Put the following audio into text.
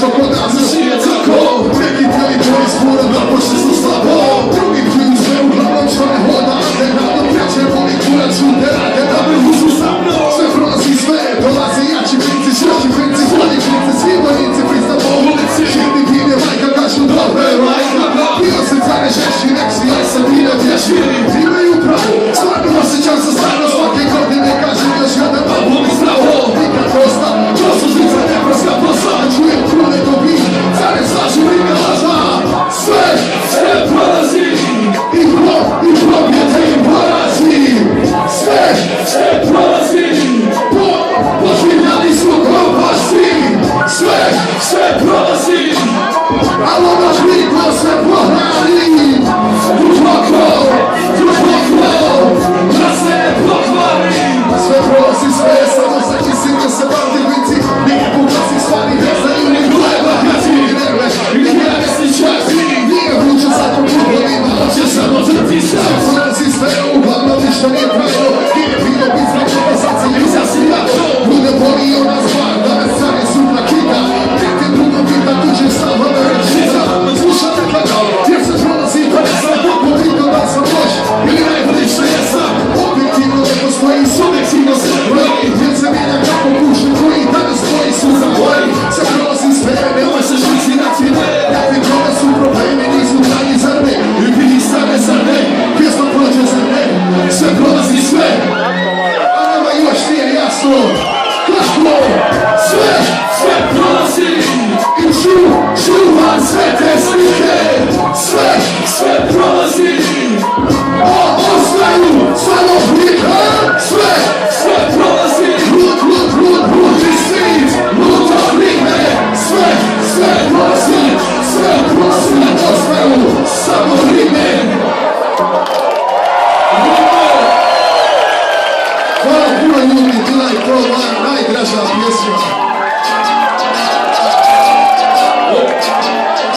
što kod nas zažive tako. Neki tijeli tvoji spora da počne su slabo. Drugi pljuju sve uglavnom što ne hoda. Ne rado preće voli kurac u te rade da vrhu su sa mnom. Sve prolazi sve, dolaze jači klinci, šrači klinci, slani klinci, svi vojnici pristavu u ulici. Širni pine majka kažu dobre majka. Bio se cane žešći, nek si aj sam i ne vješi. Imaju pravo, stvarno osjećam se stvarno svake godine. Kažem još jedan album i zdravo. Nikad dosta, to su žica neproska posla. Čujem krune to bi, care slažu rime laža. Sve prolazi i probijete im porazi. Sve prolazi, poživljali smo propasti. Sve prolazi, ali ono žliko se pohrani. Duboko, da se pokvari. Sve prolazi, sve samo za kisime se bavdi vici. Nije pukasi stvari, ne znaju ni gleba kati. Nije nesličati, nije vruće za to kupovima. Hoće samo drti se. Sve prolazi, sve uglavnom ništa nije trajno. Nije bilo bit zračno, da sad se ljuza si jato. Bude boli ona stvar, da me stane sutra kita. Niti puno pita tuđe stava me rečica. Slušate gledao, jer se prolazi pa ne znam kako vidio da sam loš. Ili najbolji što jesam. Objektivno ne postoji, subjektivno se broji. Jer se mijenja kako kućni koji danas tvoji su zaboji.